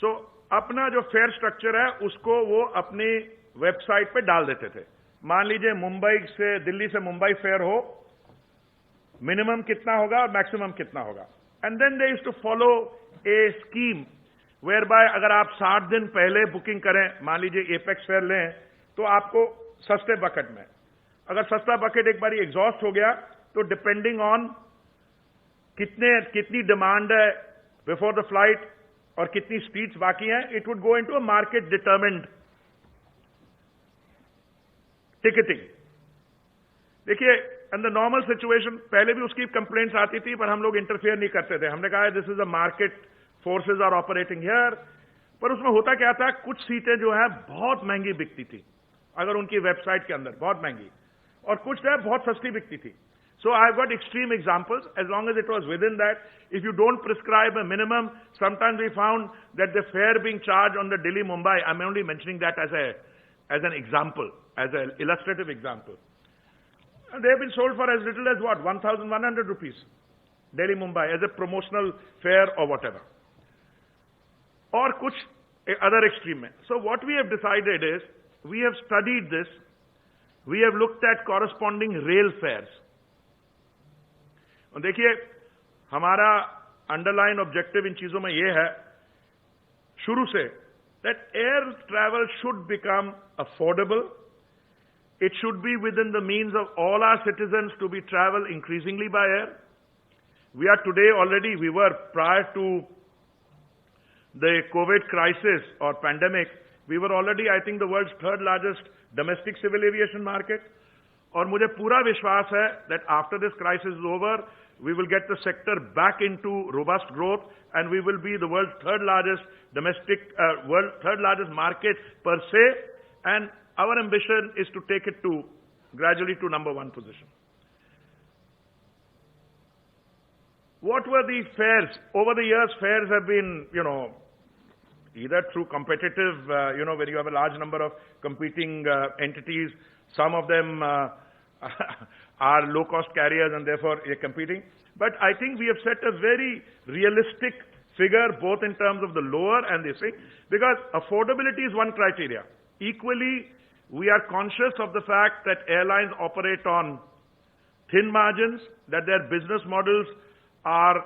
सो अपना जो fair structure है उसको वो अपनी वेबसाइट पे डाल देते थे। मान लीजिए मुंबई से, दिल्ली से मुंबई फेयर हो, मिनिमम कितना होगा और मैक्सिमम कितना होगा, and then they used to follow a scheme whereby अगर आप 60 दिन पहले बुकिंग करें, मान लीजिए एपेक्स फेयर लें, तो आपको सस्ते बकेट में, अगर सस्ता बकेट एक बार एग्जॉस्ट हो गया तो डिपेंडिंग ऑन कितनी डिमांड है बिफोर द फ्लाइट और कितनी सीट्स बाकी हैं, it would go into a market determined ticketing. देखिए, इन द नॉर्मल सिचुएशन पहले भी उसकी कंप्लेंट्स आती थी, पर हम लोग इंटरफेयर नहीं करते थे। हमने कहा this is a market, forces are operating here. पर उसमें होता क्या था, कुछ सीटें जो है बहुत महंगी बिकती थी अगर उनकी वेबसाइट के अंदर, बहुत महंगी, और कुछ जो है बहुत सस्ती बिकती थी। So I've got extreme examples. As long as it was within that, if you don't prescribe a minimum, sometimes we found that the fare being charged on the Delhi-Mumbai, I'm only mentioning that as an example, as an illustrative example. And they have been sold for as little as what, 1,100 rupees, Delhi-Mumbai, as a promotional fare or whatever. Or kuch other extreme. So what we have decided is, we have studied this, we have looked at corresponding rail fares. और देखिए, हमारा underline objective इन चीजों में यह है शुरू से, that air travel should become affordable, it should be within the means of all our citizens to be travel increasingly by air. We are today already, we were prior to the covid crisis और pandemic, we were already I think the world's third largest domestic civil aviation market. और मुझे पूरा विश्वास है that after this crisis is over, we will get the sector back into robust growth and we will be the world's third largest market per se, and our ambition is to take it to gradually to number 1 position. What were the fares? Over the years, fares have been, either through competitive, where you have a large number of competing entities, some of them are low-cost carriers and therefore you're competing. But I think we have set a very realistic figure both in terms of the lower and this thing, because affordability is one criteria. Equally, we are conscious of the fact that airlines operate on thin margins, that their business models are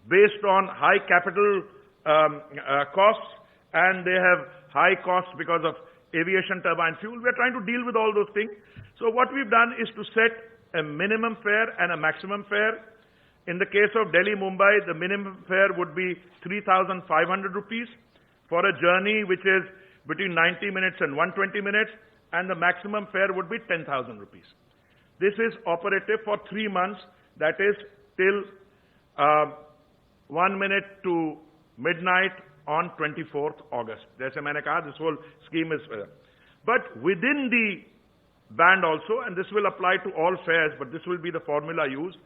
based on high capital costs, and they have high costs because of aviation turbine fuel. We are trying to deal with all those things. So what we've done is to set a minimum fare and a maximum fare. In the case of Delhi-Mumbai, the minimum fare would be 3,500 rupees for a journey which is between 90 minutes and 120 minutes, and the maximum fare would be 10,000 rupees. This is operative for 3 months, that is till 1 minute to midnight on 24th August. Jaise maine kaha, this whole scheme is but within the band also, and this will apply to all fares, but this will be the formula used.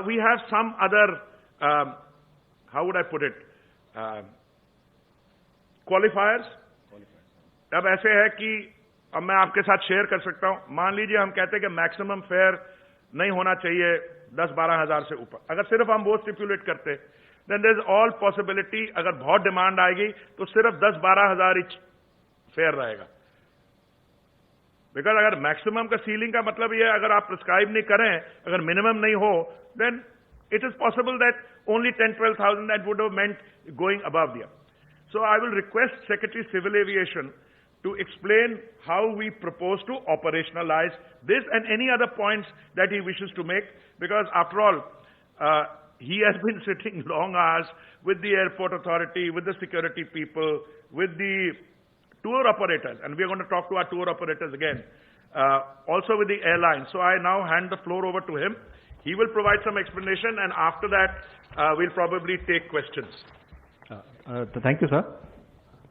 We have some other, how would I put it, qualifiers. अब ऐसे है कि अब मैं आपके साथ share कर सकता हूं, मान लीजिए हम कहते हैं कि मैक्सिमम फेयर नहीं होना चाहिए 10-12 हजार से ऊपर। अगर सिर्फ हम वो स्टिपुलेट करते, then there is all possibility, अगर बहुत डिमांड आएगी तो सिर्फ 10-12 हजार ही फेयर रहेगा। बिकॉज अगर मैक्सिमम का सीलिंग का मतलब ये है, अगर आप प्रिस्क्राइब नहीं करें, अगर मिनिमम नहीं हो, then it is possible that only 10-12,000 that would have meant going above there. So I will request secretary civil aviation to explain how we propose to operationalize this and any other points that he wishes to make, because after all, he has been sitting long hours with the airport authority, with the security people, with the tour operators, and we are going to talk to our tour operators again, also with the airlines. So I now hand the floor over to him. He will provide some explanation, and after that, we'll probably take questions. Thank you, sir.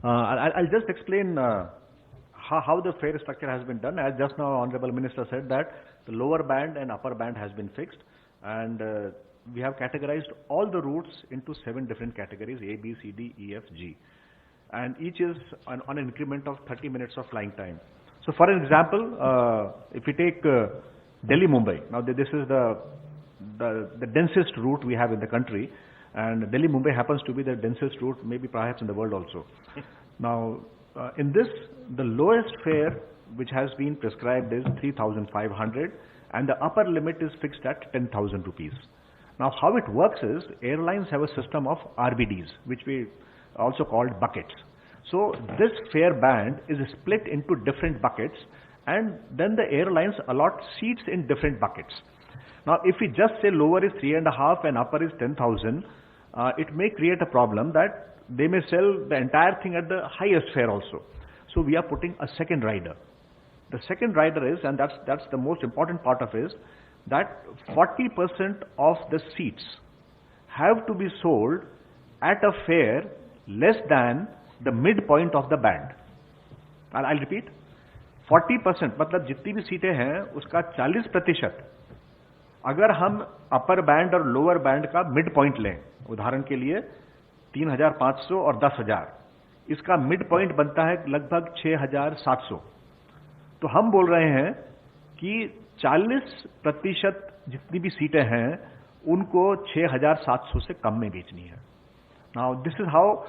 I'll just explain how the fare structure has been done. As just now Honorable Minister said that the lower band and upper band has been fixed, and we have categorized all the routes into 7 different categories, A, B, C, D, E, F, G, and each is on an increment of 30 minutes of flying time. So for example, if we take Delhi-Mumbai, now this is the densest route we have in the country. And Delhi-Mumbai happens to be the densest route, maybe perhaps in the world also. Now, in this, the lowest fare which has been prescribed is 3,500 and the upper limit is fixed at 10,000 rupees. Now, how it works is, airlines have a system of RBDs, which we also called buckets. So, this fare band is split into different buckets, and then the airlines allot seats in different buckets. Now, if we just say lower is 3.5 and upper is 10,000, it may create a problem that they may sell the entire thing at the highest fare also. So, we are putting a second rider. The second rider is, and that's the most important part of it, that 40% of the seats have to be sold at a fare less than the midpoint of the band. And I'll repeat, 40%, मतलब जितनी भी सीटें हैं उसका 40% अगर हम upper band और lower band का मिड पॉइंट लें, उदाहरण के लिए 3,500 और 10,000, इसका मिड पॉइंट बनता है लगभग 6,700. तो हम बोल रहे हैं कि 40% जितनी भी सीटें हैं उनको 6,700 से कम में बेचनी है. Now, this is how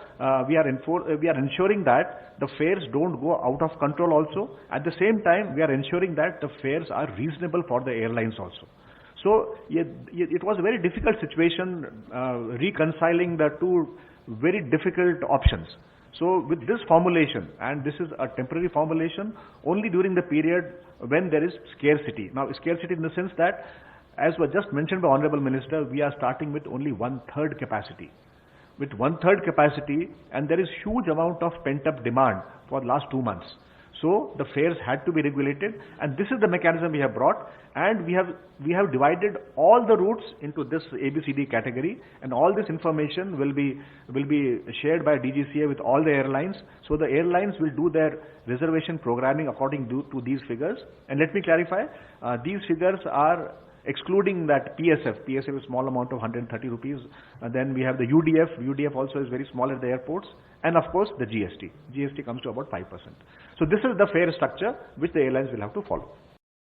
we are ensuring that the fares don't go out of control also. At the same time, we are ensuring that the fares are reasonable for the airlines also. So, it was a very difficult situation reconciling the two very difficult options. So, with this formulation, and this is a temporary formulation, only during the period when there is scarcity. Now, scarcity in the sense that, as was just mentioned by Honorable Minister, we are starting with only 1/3 capacity. With 1/3 capacity, and there is huge amount of pent-up demand for the last 2 months. So, the fares had to be regulated, and this is the mechanism we have brought, and we have divided all the routes into this ABCD category, and all this information will be shared by DGCA with all the airlines. So, the airlines will do their reservation programming according to these figures. And let me clarify, these figures are excluding that PSF. PSF is small amount of 130 rupees. Then we have the UDF. UDF also is very small at the airports. And of course the GST. GST comes to about 5%. So this is the fare structure which the airlines will have to follow.